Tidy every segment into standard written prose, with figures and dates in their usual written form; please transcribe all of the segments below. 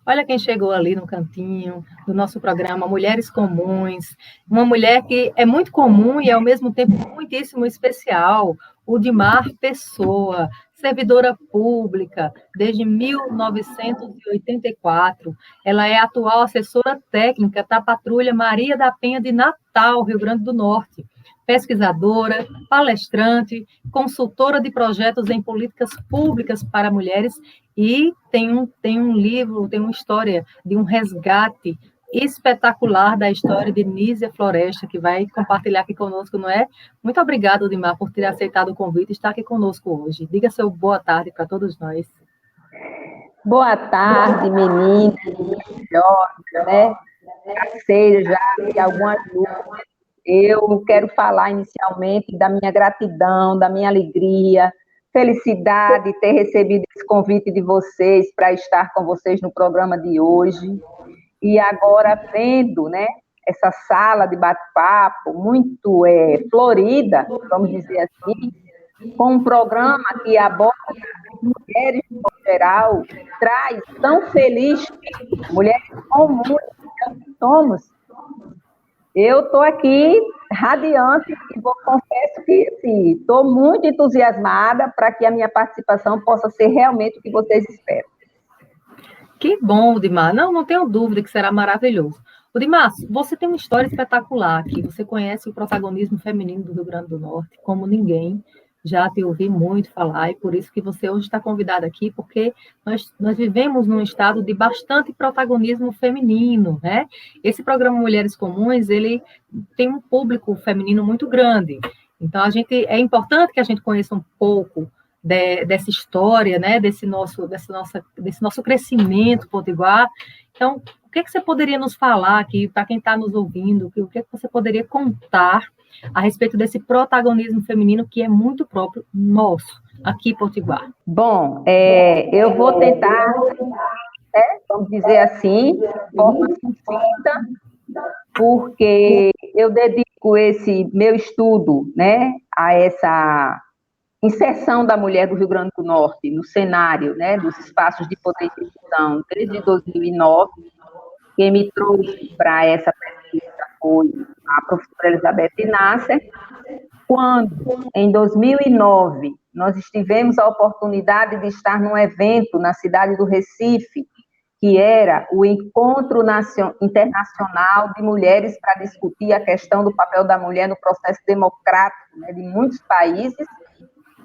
Olha quem chegou ali no cantinho do nosso programa Mulheres Comuns, uma mulher que é muito comum e ao mesmo tempo muitíssimo especial, Udimar Pessoa, servidora pública desde 1984. Ela é a atual assessora técnica da Patrulha Maria da Penha de Natal, Rio Grande do Norte. Pesquisadora, palestrante, consultora de projetos em políticas públicas para mulheres e tem um livro, tem uma história de um resgate espetacular da história de Nísia Floresta, que vai compartilhar aqui conosco, não é? Muito obrigada, Odimar, por ter aceitado o convite e estar aqui conosco hoje. Diga seu boa tarde para todos nós. Boa tarde, meninas, maravilhosas, né? Parceiras já de algumas lutas. Eu quero falar inicialmente da minha gratidão, da minha alegria, felicidade de ter recebido esse convite de vocês para estar com vocês no programa de hoje. E agora vendo, né, essa sala de bate-papo muito florida, vamos dizer assim, com um programa que aborda as mulheres no geral, traz tão feliz, mulheres comuns que somos. Eu estou aqui radiante e confesso que estou muito entusiasmada para que a minha participação possa ser realmente o que vocês esperam. Que bom, Dimar. Não tenho dúvida que será maravilhoso. Dimar, você tem uma história espetacular aqui. Você conhece o protagonismo feminino do Rio Grande do Norte como ninguém. Já te ouvi muito falar e por isso que você hoje está convidada aqui, porque nós vivemos num estado de bastante protagonismo feminino, né? Esse programa Mulheres Comuns, ele tem um público feminino muito grande. Então, é importante que a gente conheça um pouco dessa história, né, desse nosso crescimento potiguar. Então, o que você poderia nos falar aqui, para quem está nos ouvindo, o que você poderia contar a respeito desse protagonismo feminino que é muito próprio nosso, aqui em Potiguar? Bom, eu vou tentar, vamos dizer assim, de forma sucinta, porque eu dedico esse meu estudo, né, a essa inserção da mulher do Rio Grande do Norte no cenário, né, dos espaços de poder e decisão desde 2009. Quem me trouxe para essa pesquisa foi a professora Elizabeth Nasser, quando, em 2009, nós tivemos a oportunidade de estar num evento na cidade do Recife, que era o Encontro Internacional de Mulheres para discutir a questão do papel da mulher no processo democrático, né, de muitos países.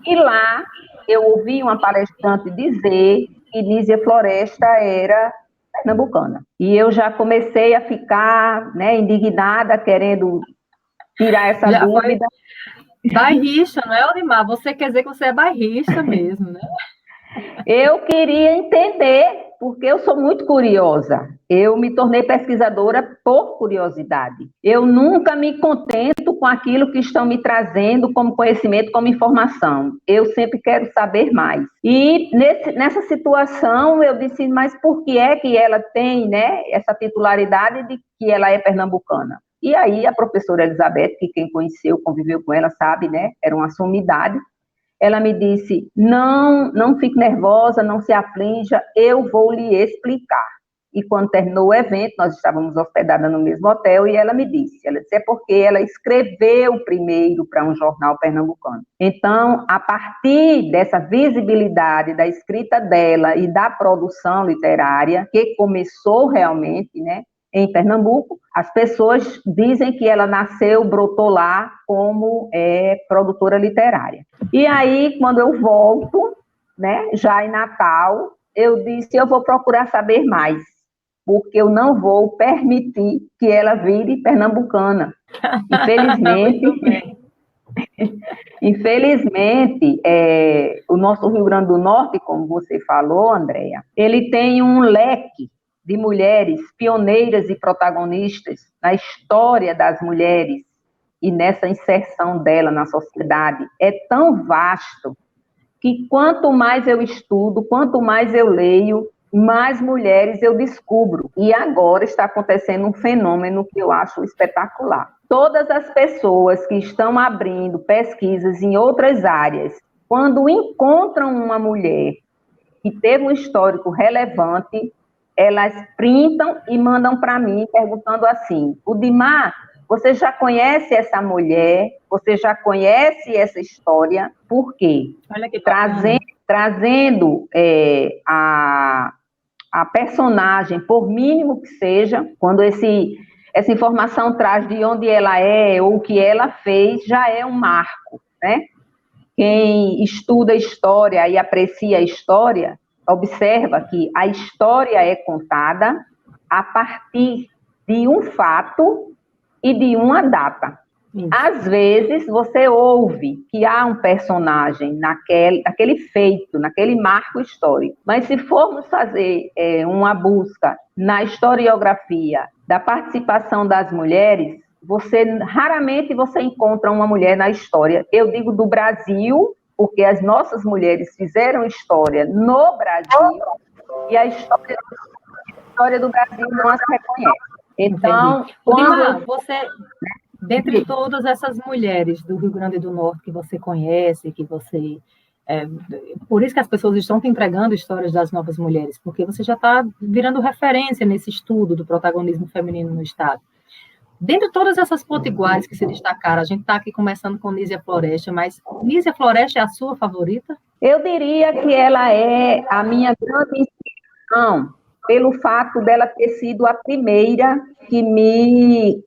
E lá eu ouvi uma palestrante dizer que Nísia Floresta era pernambucana. E eu já comecei a ficar, né, indignada, querendo tirar essa dúvida. Bairrista, não é, Olimar? Você quer dizer que você é bairrista mesmo, né? Eu queria entender, porque eu sou muito curiosa. Eu me tornei pesquisadora por curiosidade. Eu nunca me contento com aquilo que estão me trazendo como conhecimento, como informação. Eu sempre quero saber mais. E nessa situação, eu disse, mas por que é que ela tem, né, essa titularidade de que ela é pernambucana? E aí a professora Elizabeth, que quem conheceu, conviveu com ela, sabe, né, era uma sumidade. Ela me disse, não fique nervosa, não se aflinja, eu vou lhe explicar. E quando terminou o evento, nós estávamos hospedadas no mesmo hotel, e ela disse, é porque ela escreveu primeiro para um jornal pernambucano. Então, a partir dessa visibilidade da escrita dela e da produção literária, que começou realmente, né, em Pernambuco, as pessoas dizem que ela nasceu, brotou lá como produtora literária. E aí, quando eu volto, né, já em Natal, eu disse, eu vou procurar saber mais, porque eu não vou permitir que ela vire pernambucana. Infelizmente, o nosso Rio Grande do Norte, como você falou, Andréia, ele tem um leque de mulheres pioneiras e protagonistas na história das mulheres e nessa inserção dela na sociedade. É tão vasto que quanto mais eu estudo, quanto mais eu leio, mais mulheres eu descubro. E agora está acontecendo um fenômeno que eu acho espetacular. Todas as pessoas que estão abrindo pesquisas em outras áreas, quando encontram uma mulher que teve um histórico relevante, elas printam e mandam para mim, perguntando assim: Udimar, você já conhece essa mulher? Você já conhece essa história? Por quê? Olha que bacana. Trazendo a personagem, por mínimo que seja, quando essa informação traz de onde ela é ou o que ela fez, já é um marco, né? Quem estuda história e aprecia a história, observa que a história é contada a partir de um fato e de uma data. Isso. Às vezes, você ouve que há um personagem naquele feito, naquele marco histórico, mas se formos fazer uma busca na historiografia da participação das mulheres, raramente você encontra uma mulher na história. Eu digo do Brasil, porque as nossas mulheres fizeram história no Brasil e a história do Brasil não as reconhece. Então, Udimar, você, dentre todas essas mulheres do Rio Grande do Norte que você conhece, que você... por isso que as pessoas estão te entregando histórias das novas mulheres, porque você já está virando referência nesse estudo do protagonismo feminino no Estado. Dentre todas essas potiguares que se destacaram, a gente está aqui começando com Nízia Floresta, mas Nízia Floresta é a sua favorita? Eu diria que ela é a minha grande inspiração, pelo fato dela ter sido a primeira que me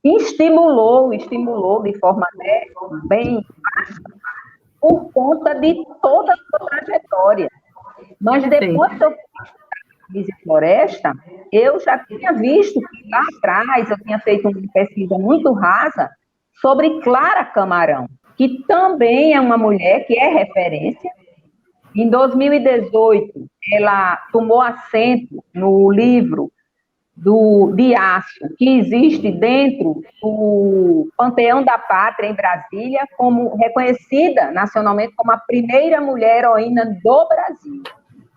estimulou de forma bem fácil, por conta de toda a sua trajetória. Mas depois que eu fiz Floresta, eu já tinha visto que lá atrás eu tinha feito uma pesquisa muito rasa sobre Clara Camarão, que também é uma mulher que é referência. Em 2018, ela tomou assento no livro de Aço, que existe dentro do Panteão da Pátria, em Brasília, como reconhecida nacionalmente como a primeira mulher heroína do Brasil.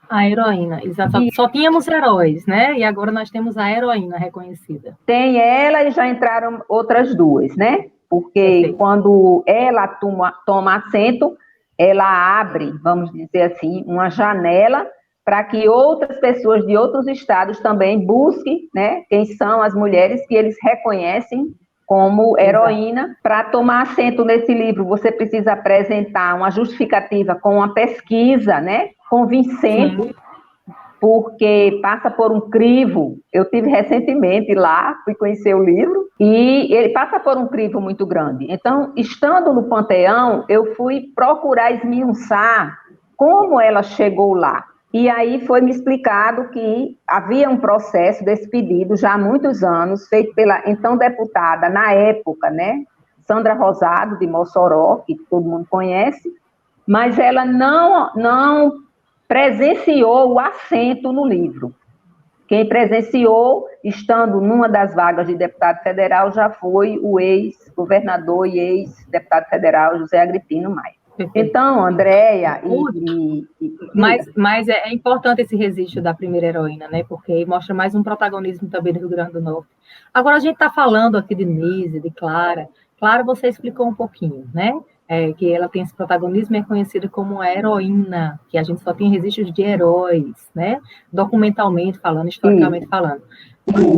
A heroína, exatamente. Só tínhamos heróis, né? E agora nós temos a heroína reconhecida. Tem ela e já entraram outras duas, né? Porque quando ela toma assento, ela abre, vamos dizer assim, uma janela para que outras pessoas de outros estados também busquem, né, quem são as mulheres que eles reconhecem como heroína. Para tomar assento nesse livro, você precisa apresentar uma justificativa com uma pesquisa, né, convincente. Sim. Porque passa por um crivo. Eu tive recentemente lá, fui conhecer o livro, e ele passa por um crivo muito grande. Então, estando no Panteão, eu fui procurar esmiuçar como ela chegou lá. E aí foi me explicado que havia um processo desse pedido já há muitos anos, feito pela então deputada, na época, né, Sandra Rosado, de Mossoró, que todo mundo conhece, mas ela não presenciou o assento no livro. Quem presenciou, estando numa das vagas de deputado federal, já foi o ex-governador e ex-deputado federal José Agripino Maia. Então, Andréia Mas é importante esse registro da primeira heroína, né? Porque mostra mais um protagonismo também do Rio Grande do Norte. Agora, a gente está falando aqui de Nízia, de Clara. Clara, você explicou um pouquinho, né? Que ela tem esse protagonismo e é conhecida como a heroína, que a gente só tem registros de heróis, né? Documentalmente falando, historicamente falando.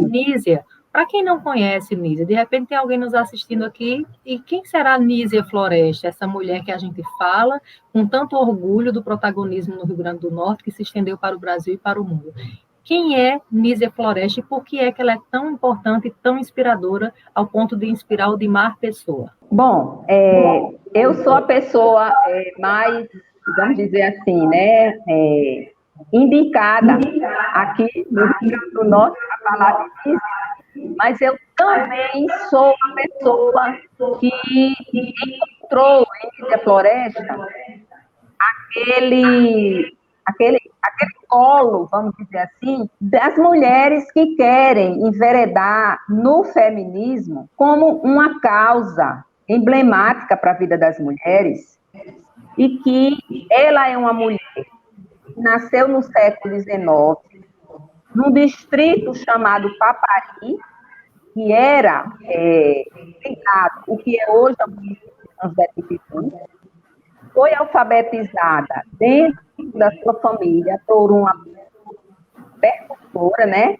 Nízia, para quem não conhece Nízia, de repente tem alguém nos assistindo aqui, e quem será Nízia Floresta, essa mulher que a gente fala com tanto orgulho do protagonismo no Rio Grande do Norte, que se estendeu para o Brasil e para o mundo? Quem é Nízia Floresta e por que é que ela é tão importante e tão inspiradora ao ponto de inspirar o Udimar Pessoa? Bom, eu sou a pessoa mais, vamos dizer assim, né, indicada aqui no Rio Grande do Norte para falar de Nízia, mas eu também sou a pessoa que encontrou em Nízia Floresta aquele colo, vamos dizer assim, das mulheres que querem enveredar no feminismo como uma causa emblemática para a vida das mulheres, e que ela é uma mulher que nasceu no século XIX, num distrito chamado Papari, que era ligado, o que é hoje a município de São José do Pitu, foi alfabetizada dentro da sua família por uma percussora, né?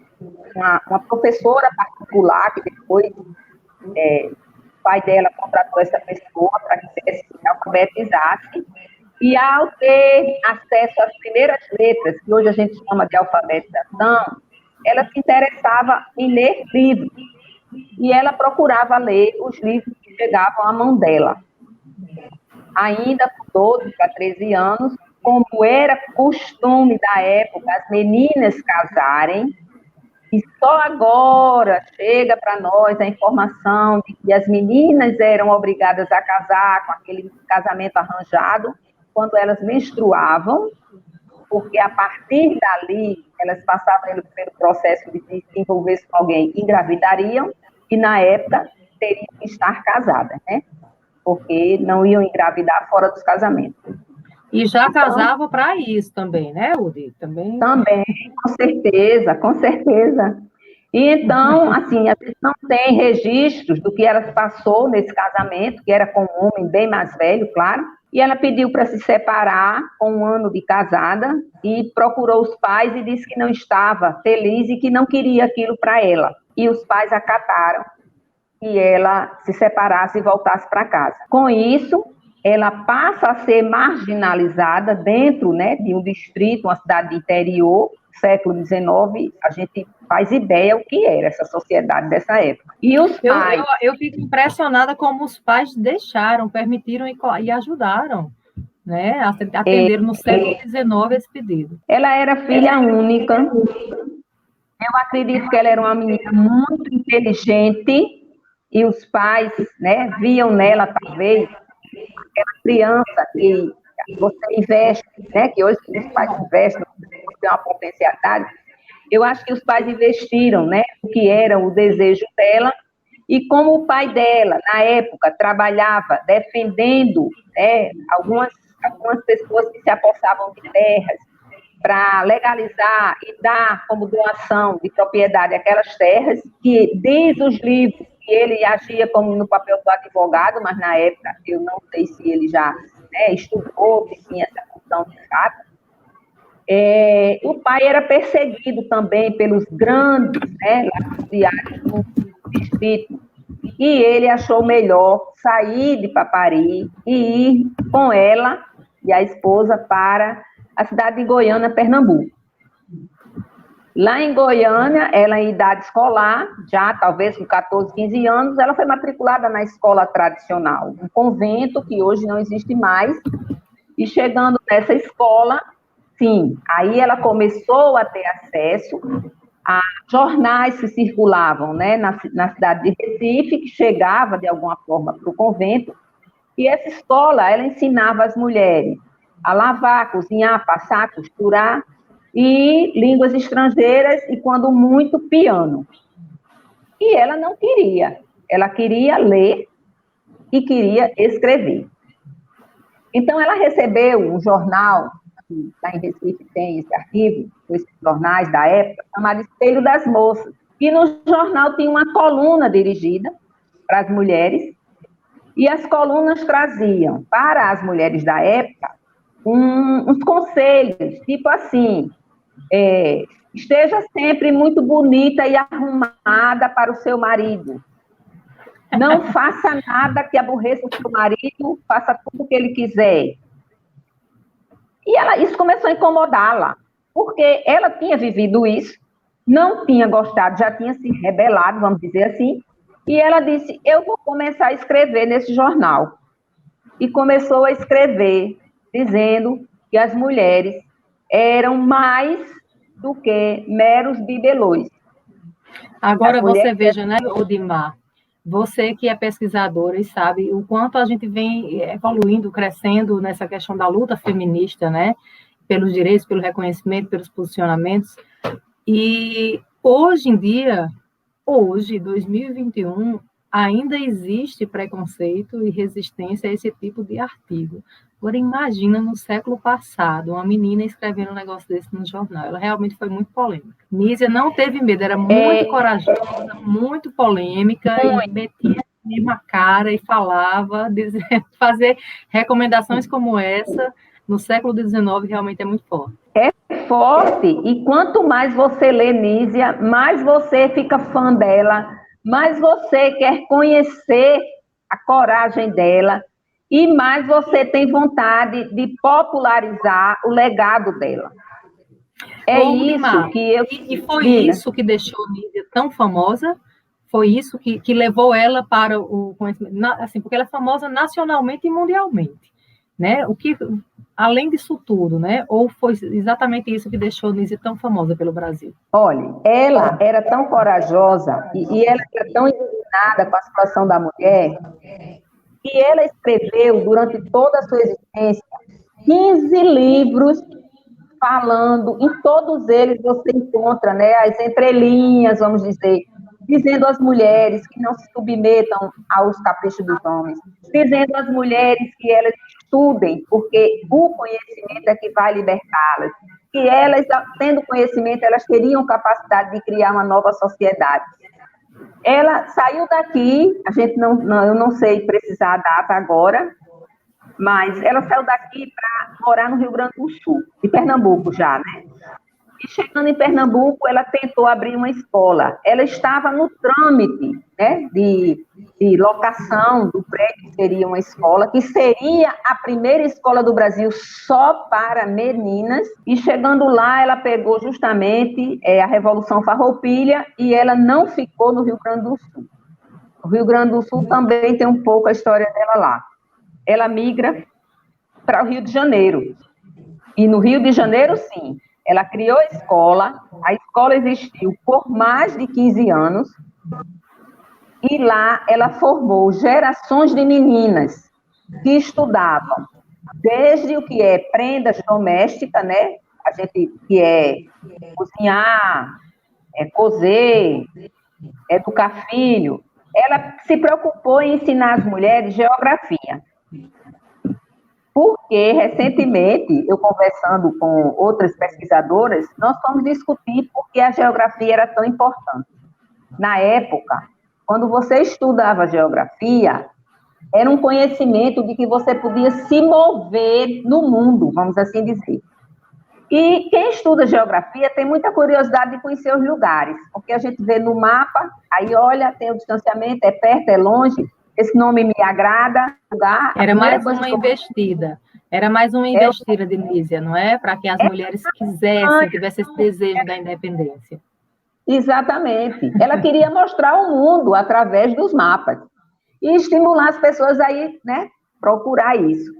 Uma professora particular, que depois o pai dela contratou essa pessoa para que se alfabetizasse. E ao ter acesso às primeiras letras, que hoje a gente chama de alfabetização, ela se interessava em ler livros. E ela procurava ler os livros que chegavam à mão dela. Ainda com 12 para 13 anos, como era costume da época, as meninas casarem, e só agora chega para nós a informação de que as meninas eram obrigadas a casar com aquele casamento arranjado, quando elas menstruavam, porque a partir dali elas passavam pelo processo de se envolver com alguém, engravidariam, e na época teriam que estar casadas, né? Porque não iam engravidar fora dos casamentos. E já casava para isso também, né, Udi? Também, com certeza, com certeza. E então, assim, a gente não tem registros do que ela passou nesse casamento, que era com um homem bem mais velho, claro, e ela pediu para se separar com 1 ano de casada e procurou os pais e disse que não estava feliz e que não queria aquilo para ela. E os pais acataram que ela se separasse e voltasse para casa. Com isso, ela passa a ser marginalizada dentro, né, de um distrito, uma cidade de interior, século XIX, a gente faz ideia o que era essa sociedade dessa época. E os pais... Eu fico impressionada como os pais deixaram, permitiram e ajudaram, né, atenderam no século XIX esse pedido. Ela era filha única. Eu acredito que ela era uma menina muito inteligente e os pais, né, viam nela, talvez, aquela criança que você investe, né, que hoje os pais investem, você tem uma potencialidade. Eu acho que os pais investiram, né, o que era o desejo dela, e como o pai dela, na época, trabalhava defendendo, né, algumas pessoas que se apossavam de terras para legalizar e dar como doação de propriedade aquelas terras, que diz os livros que ele agia como no papel do advogado, mas na época eu não sei se ele já, né, estudou, se tinha essa função de fato. O pai era perseguido também pelos grandes, né, latifundiários do distrito, e ele achou melhor sair de Papari e ir com ela e a esposa para a cidade de Goiânia, Pernambuco. Lá em Goiânia, ela em idade escolar, já talvez com 14, 15 anos, ela foi matriculada na escola tradicional, um convento que hoje não existe mais, e chegando nessa escola, sim, aí ela começou a ter acesso a jornais que circulavam, né, na cidade de Recife, que chegava de alguma forma para o convento, e essa escola, ela ensinava as mulheres a lavar, cozinhar, passar, costurar, e línguas estrangeiras, e quando muito, piano. E ela não queria, ela queria ler e queria escrever. Então, ela recebeu um jornal, que lá em Recife tem esse arquivo, esses jornais da época, chamado Espelho das Moças. E no jornal tinha uma coluna dirigida para as mulheres, e as colunas traziam para as mulheres da época uns conselhos, tipo assim, esteja sempre muito bonita e arrumada para o seu marido. Não faça nada que aborreça o seu marido, faça tudo o que ele quiser. E isso começou a incomodá-la, porque ela tinha vivido isso, não tinha gostado, já tinha se rebelado, vamos dizer assim, e ela disse, eu vou começar a escrever nesse jornal. E começou a escrever, dizendo que as mulheres eram mais do que meros bibelôs. Agora você veja, né, Odimar, você que é pesquisadora e sabe o quanto a gente vem evoluindo, crescendo nessa questão da luta feminista, né, pelos direitos, pelo reconhecimento, pelos posicionamentos, e hoje em dia, hoje, 2021, ainda existe preconceito e resistência a esse tipo de artigo. Agora, imagina no século passado, uma menina escrevendo um negócio desse no jornal. Ela realmente foi muito polêmica. Nízia não teve medo, era muito corajosa, muito polêmica, e metia a cara e falava, fazer recomendações como essa no século XIX realmente é muito forte. É forte, e quanto mais você lê Nízia, mais você fica fã dela, mais você quer conhecer a coragem dela, e mais você tem vontade de popularizar o legado dela. É isso que eu... E foi isso que deixou Nízia tão famosa? Foi isso que levou ela para o conhecimento, assim, porque ela é famosa nacionalmente e mundialmente, né? O que, além disso tudo, né? Ou foi exatamente isso que deixou Nízia tão famosa pelo Brasil? Olha, ela era tão corajosa e ela era tão indignada com a situação da mulher que ela escreveu, durante toda a sua existência, 15 livros falando, em todos eles você encontra, né, as entrelinhas, vamos dizer, dizendo às mulheres que não se submetam aos caprichos dos homens, dizendo às mulheres que elas estudem, porque o conhecimento é que vai libertá-las, que elas, tendo conhecimento, elas teriam capacidade de criar uma nova sociedade. Ela saiu daqui, a gente eu não sei precisar a data agora, mas ela saiu daqui para morar no Rio Grande do Sul, de Pernambuco já, né? E chegando em Pernambuco, ela tentou abrir uma escola. Ela estava no trâmite, né, de locação do prédio, que seria uma escola, que seria a primeira escola do Brasil só para meninas. E chegando lá, ela pegou justamente a Revolução Farroupilha e ela não ficou no Rio Grande do Sul. O Rio Grande do Sul também tem um pouco a história dela lá. Ela migra para o Rio de Janeiro. E no Rio de Janeiro, sim, ela criou a escola existiu por mais de 15 anos, e lá ela formou gerações de meninas que estudavam desde o que é prendas domésticas, né? A gente que é cozinhar, cozer, educar filho. Ela se preocupou em ensinar as mulheres geografia. Porque, recentemente, eu conversando com outras pesquisadoras, nós fomos discutir por que a geografia era tão importante. Na época, quando você estudava geografia, era um conhecimento de que você podia se mover no mundo, vamos assim dizer. E quem estuda geografia tem muita curiosidade de conhecer os lugares, porque a gente vê no mapa, aí olha, tem o distanciamento, é perto, é longe, esse nome me agrada, lugar. Era mais uma investida. Era mais uma investida de Nízia, não é? Para que as mulheres quisessem, tivessem esse desejo da independência. Exatamente. Ela queria mostrar o mundo através dos mapas e estimular as pessoas a ir, né, procurar isso.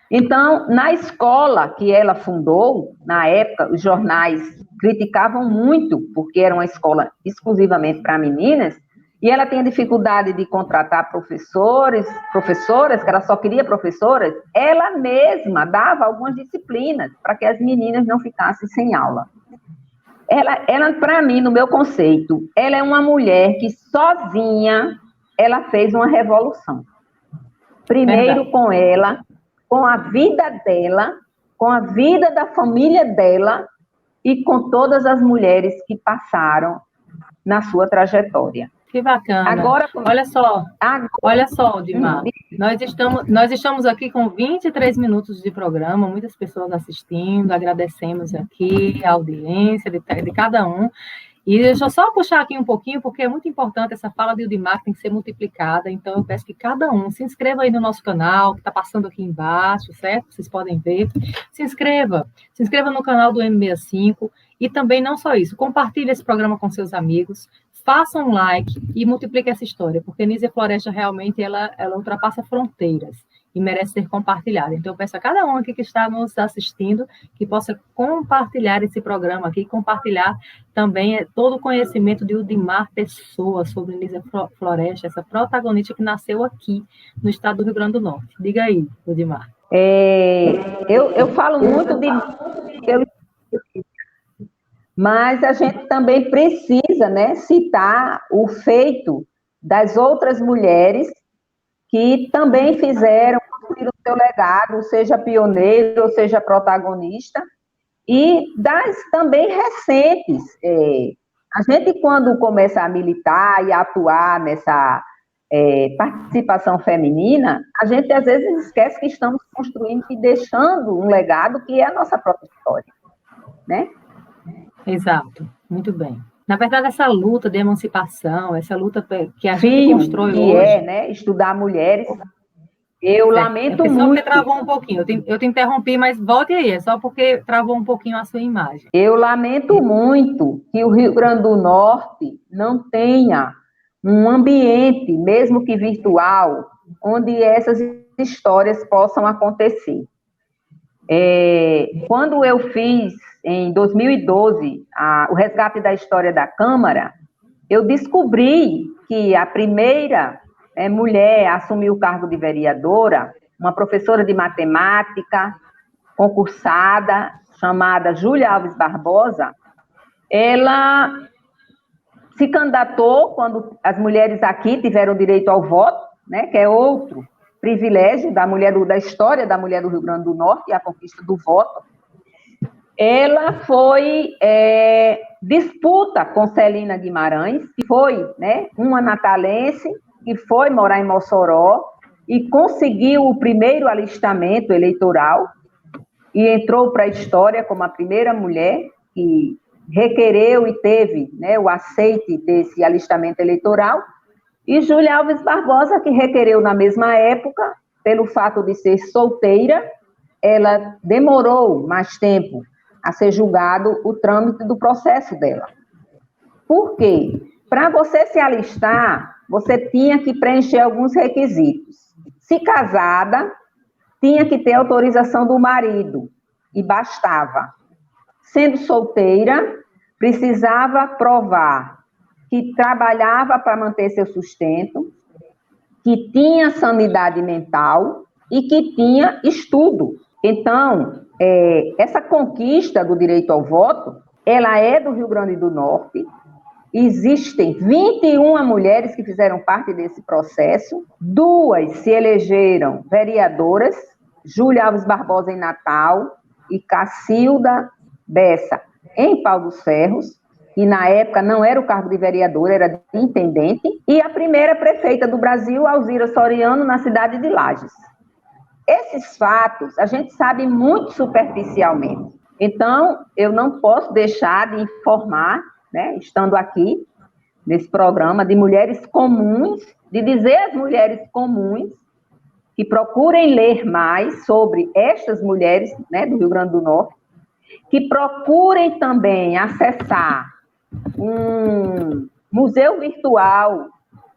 Então, na escola que ela fundou, na época, os jornais criticavam muito, porque era uma escola exclusivamente para meninas, e ela tinha dificuldade de contratar professores, professoras, que ela só queria professoras, ela mesma dava algumas disciplinas para que as meninas não ficassem sem aula. Ela para mim, no meu conceito, ela é uma mulher que sozinha, ela fez uma revolução. Primeiro com ela, com a vida dela, com a vida da família dela e com todas as mulheres que passaram na sua trajetória. Que bacana. Agora, olha só, Dimar, nós estamos aqui com 23 minutos de programa, muitas pessoas assistindo, agradecemos aqui a audiência de cada um. E deixa eu só puxar aqui um pouquinho, porque é muito importante essa fala de Dimar, que tem que ser multiplicada, então eu peço que cada um se inscreva aí no nosso canal, que está passando aqui embaixo, certo? Vocês podem ver. Se inscreva no canal do M65, e também não só isso, compartilhe esse programa com seus amigos, faça um like e multiplique essa história, porque Nízia Floresta realmente ela ultrapassa fronteiras e merece ser compartilhada. Então, eu peço a cada um aqui que está nos assistindo que possa compartilhar esse programa aqui, compartilhar também todo o conhecimento de Udimar Pessoa sobre Nízia Floresta, essa protagonista que nasceu aqui no estado do Rio Grande do Norte. Diga aí, Udimar. Eu falo muito de... Mas a gente também precisa, né, citar o feito das outras mulheres que também fizeram, construíram o seu legado, seja pioneiro, ou seja protagonista, e das também recentes. A gente, quando começa a militar e a atuar nessa participação feminina, a gente às vezes esquece que estamos construindo e deixando um legado que é a nossa própria história. né? Exato, muito bem. Na verdade, essa luta de emancipação, essa luta que a gente constrói que hoje... né? Estudar mulheres. Eu lamento só muito. porque travou um pouquinho. Eu te interrompi, mas volte aí. É só porque travou um pouquinho a sua imagem. Eu lamento muito que o Rio Grande do Norte não tenha um ambiente, mesmo que virtual, onde essas histórias possam acontecer. Quando eu fiz, em 2012, o resgate da história da Câmara, eu descobri que a primeira mulher a assumir o cargo de vereadora, uma professora de matemática, concursada, chamada Júlia Alves Barbosa, ela se candidatou quando as mulheres aqui tiveram direito ao voto, né, que é outro privilégio da história da mulher do Rio Grande do Norte, a conquista do voto. Ela foi disputa com Celina Guimarães, que foi, né, uma natalense, que foi morar em Mossoró e conseguiu o primeiro alistamento eleitoral e entrou para a história como a primeira mulher que requereu e teve, né, o aceite desse alistamento eleitoral, e Júlia Alves Barbosa, que requereu na mesma época, pelo fato de ser solteira, ela demorou mais tempo a ser julgado o trâmite do processo dela. Por quê? Para você se alistar, você tinha que preencher alguns requisitos. Se casada, tinha que ter autorização do marido, e bastava. Sendo solteira, precisava provar que trabalhava para manter seu sustento, que tinha sanidade mental e que tinha estudo. Então, essa conquista do direito ao voto, ela é do Rio Grande do Norte. Existem 21 mulheres que fizeram parte desse processo, 2 se elegeram vereadoras, Júlia Alves Barbosa em Natal e Cacilda Bessa em Pau dos Ferros, que na época não era o cargo de vereadora, era de intendente, e a primeira prefeita do Brasil, Alzira Soriano, na cidade de Lages. Esses fatos a gente sabe muito superficialmente. Então, eu não posso deixar de informar, né, estando aqui, nesse programa, de mulheres comuns, de dizer às mulheres comuns que procurem ler mais sobre estas mulheres, né, do Rio Grande do Norte, que procurem também acessar um museu virtual,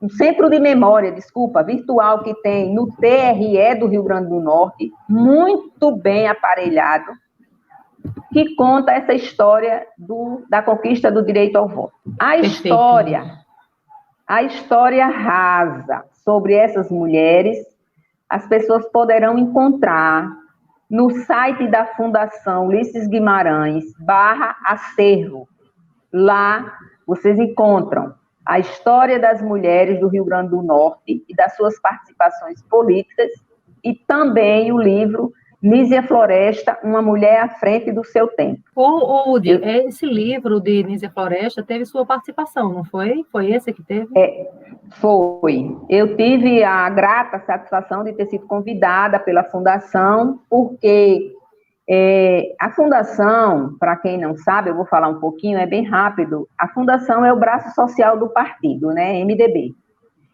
um centro de memória, virtual que tem no TRE do Rio Grande do Norte, muito bem aparelhado, que conta essa história da conquista do direito ao voto. A história rasa sobre essas mulheres, as pessoas poderão encontrar no site da Fundação Ulisses Guimarães, /acervo. Lá vocês encontram a história das mulheres do Rio Grande do Norte e das suas participações políticas, e também o livro Nízia Floresta, Uma Mulher à Frente do Seu Tempo. Udi, esse livro de Nízia Floresta teve sua participação, não foi? Foi esse que teve? Foi. Eu tive a grata satisfação de ter sido convidada pela Fundação, porque a Fundação, para quem não sabe, eu vou falar um pouquinho, é bem rápido, a Fundação é o braço social do partido, né, MDB.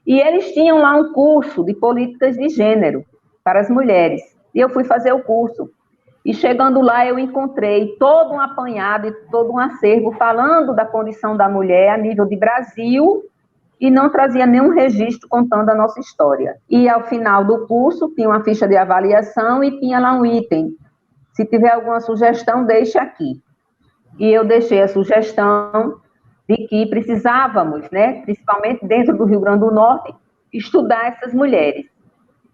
E eles tinham lá um curso de políticas de gênero para as mulheres, e eu fui fazer o curso. E chegando lá, eu encontrei todo um apanhado e todo um acervo falando da condição da mulher a nível de Brasil, e não trazia nenhum registro contando a nossa história. E ao final do curso, tinha uma ficha de avaliação e tinha lá um item: se tiver alguma sugestão, deixe aqui. E eu deixei a sugestão de que precisávamos, né, principalmente dentro do Rio Grande do Norte, estudar essas mulheres.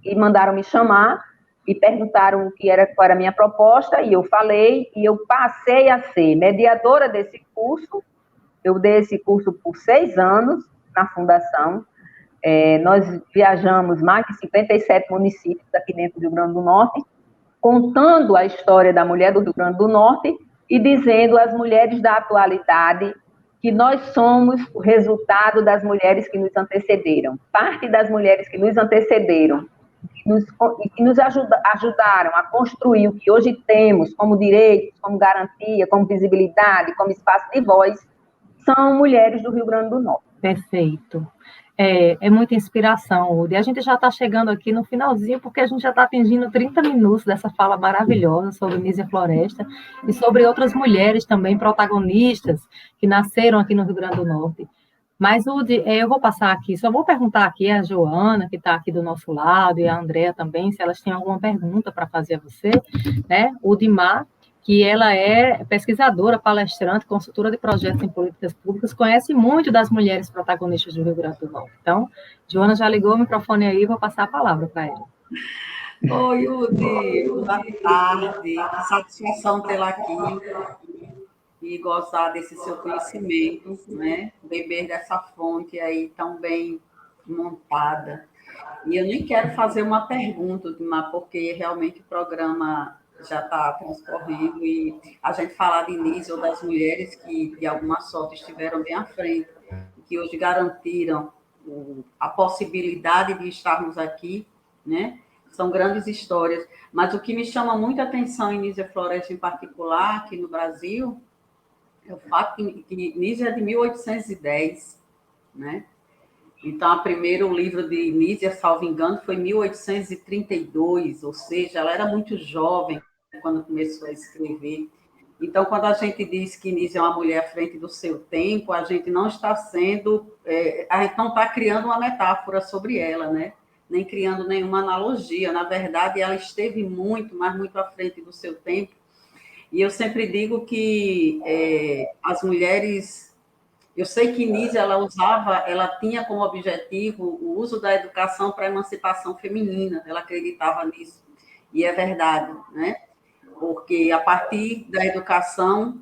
E mandaram me chamar e perguntaram qual era a minha proposta, e eu falei, e eu passei a ser mediadora desse curso. Eu dei esse curso por 6 anos na Fundação. Nós viajamos mais de 57 municípios aqui dentro do Rio Grande do Norte, contando a história da mulher do Rio Grande do Norte e dizendo às mulheres da atualidade que nós somos o resultado das mulheres que nos antecederam. Parte das mulheres que nos antecederam que nos ajudaram a construir o que hoje temos como direitos, como garantia, como visibilidade, como espaço de voz, são mulheres do Rio Grande do Norte. Perfeito. É muita inspiração, Udi. A gente já está chegando aqui no finalzinho, porque a gente já está atingindo 30 minutos dessa fala maravilhosa sobre Nísia Floresta e sobre outras mulheres também protagonistas que nasceram aqui no Rio Grande do Norte. Mas, Udi, eu vou passar aqui, só vou perguntar aqui a Joana, que está aqui do nosso lado, e a Andrea também, se elas têm alguma pergunta para fazer a você, né? Udimar, que ela é pesquisadora, palestrante, consultora de projetos em políticas públicas, conhece muito das mulheres protagonistas do Rio Grande do Norte. Então, Joana já ligou o microfone aí, vou passar a palavra para ela. Oi, Udi, boa tarde, que satisfação tê-la aqui e gozar desse seu conhecimento, né? Beber dessa fonte aí tão bem montada. E eu nem quero fazer uma pergunta, Dimar, porque realmente o programa já está transcorrendo e a gente falar de Nísia ou das mulheres que, de alguma sorte, estiveram bem à frente, que hoje garantiram a possibilidade de estarmos aqui, né? São grandes histórias. Mas o que me chama muita atenção em Nísia Floresta, em particular, aqui no Brasil, é o fato que Nísia é de 1810, né? Então, o primeiro livro de Nísia, salvo engano, foi em 1832, ou seja, ela era muito jovem quando começou a escrever. Então, quando a gente diz que Nísia é uma mulher à frente do seu tempo, a gente não está a gente não está criando uma metáfora sobre ela, né? Nem criando nenhuma analogia. Na verdade, ela esteve muito, mas muito à frente do seu tempo. E eu sempre digo que as mulheres... Eu sei que Nísia, ela tinha como objetivo o uso da educação para a emancipação feminina, ela acreditava nisso, e é verdade, né? Porque a partir da educação,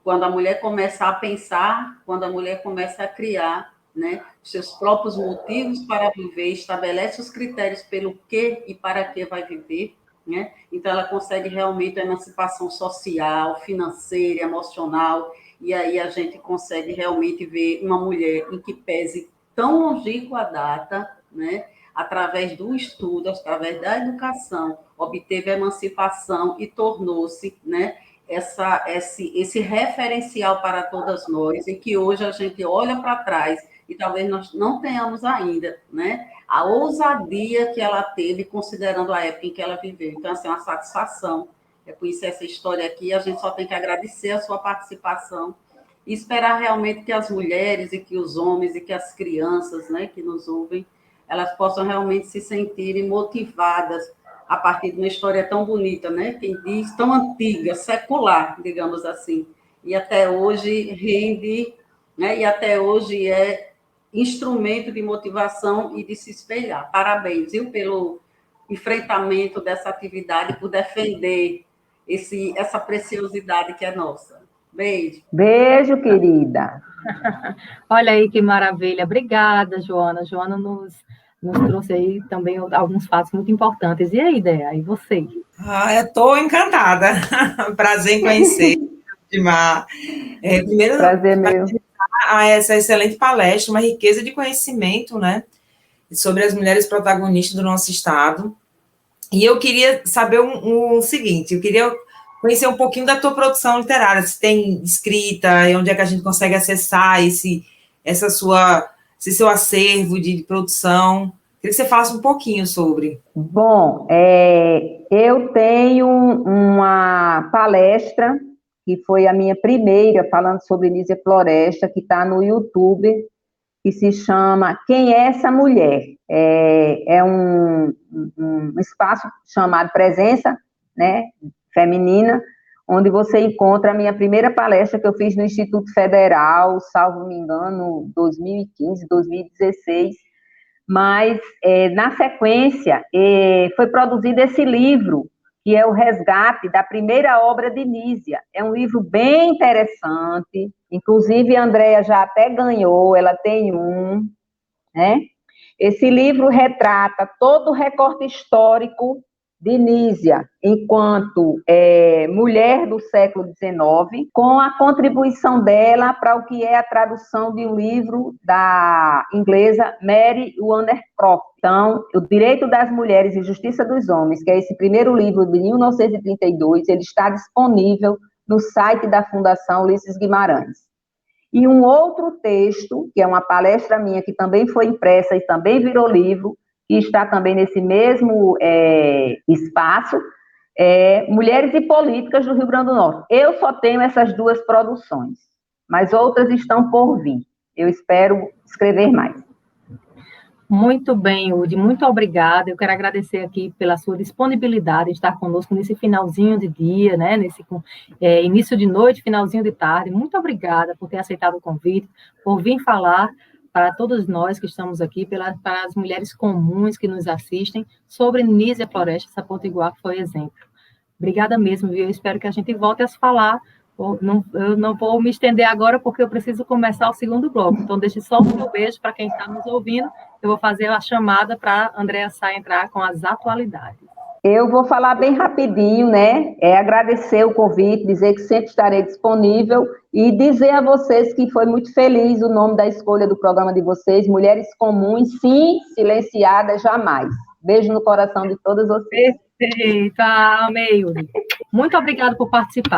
quando a mulher começa a pensar, quando a mulher começa a criar, né, seus próprios motivos para viver, estabelece os critérios pelo que e para que vai viver, né? Então ela consegue realmente a emancipação social, financeira, emocional. E aí a gente consegue realmente ver uma mulher em que pese tão longínqua a data, né? Através do estudo, através da educação, obteve a emancipação e tornou-se, né, esse referencial para todas nós, e que hoje a gente olha para trás e talvez nós não tenhamos ainda, né, a ousadia que ela teve, considerando a época em que ela viveu. Então, assim, é uma satisfação conhecer essa história aqui, a gente só tem que agradecer a sua participação e esperar realmente que as mulheres e que os homens e que as crianças, né, que nos ouvem, elas possam realmente se sentirem motivadas a partir de uma história tão bonita, né, quem diz, tão antiga, secular, digamos assim, e até hoje rende, né, e até hoje é instrumento de motivação e de se espelhar. Parabéns, viu, pelo enfrentamento dessa atividade, por defender essa preciosidade que é nossa. Beijo. Beijo, querida. Olha aí que maravilha. Obrigada, Joana. Joana nos trouxe aí também alguns fatos muito importantes. E aí, Dea? E você? Eu estou encantada. Prazer em conhecer, Dimar. Primeiro, prazer meu. A essa excelente palestra, uma riqueza de conhecimento, né, sobre as mulheres protagonistas do nosso estado. E eu queria saber o seguinte, eu queria conhecer um pouquinho da tua produção literária, se tem escrita, e onde é que a gente consegue acessar esse seu acervo de produção. Queria que você falasse um pouquinho sobre. Bom, eu tenho uma palestra, que foi a minha primeira, falando sobre Nísia Floresta, que está no YouTube, que se chama Quem é essa mulher? É um espaço chamado Presença, né, Feminina, onde você encontra a minha primeira palestra que eu fiz no Instituto Federal, salvo me engano, 2015, 2016, mas na sequência foi produzido esse livro, que é o resgate da primeira obra de Nísia. É um livro bem interessante, inclusive a Andrea já até ganhou, ela tem um, né? Esse livro retrata todo o recorte histórico de Nísia, enquanto mulher do século XIX, com a contribuição dela para o que é a tradução de um livro da inglesa Mary Wollstonecraft. Então, O Direito das Mulheres e Justiça dos Homens, que é esse primeiro livro de 1932, ele está disponível no site da Fundação Ulisses Guimarães. E um outro texto, que é uma palestra minha, que também foi impressa e também virou livro, que está também nesse mesmo espaço, Mulheres e Políticas do Rio Grande do Norte. Eu só tenho essas duas produções, mas outras estão por vir. Eu espero escrever mais. Muito bem, Udi, muito obrigada. Eu quero agradecer aqui pela sua disponibilidade de estar conosco nesse finalzinho de dia, né? Nesse início de noite, finalzinho de tarde. Muito obrigada por ter aceitado o convite, por vir falar para todos nós que estamos aqui, para as mulheres comuns que nos assistem, sobre Nísia Floresta, essa potiguar que foi exemplo. Obrigada mesmo, viu? Eu espero que a gente volte a se falar. Eu não vou me estender agora, porque eu preciso começar o segundo bloco. Então, deixe só o meu beijo para quem está nos ouvindo. Eu vou fazer a chamada para a Andréa Sá entrar com as atualidades. Eu vou falar bem rapidinho, né? Agradecer o convite, dizer que sempre estarei disponível e dizer a vocês que foi muito feliz o nome da escolha do programa de vocês, Mulheres Comuns, sim, silenciadas jamais. Beijo no coração de todas vocês. Perfeito, amei, Udi. Muito obrigada por participar.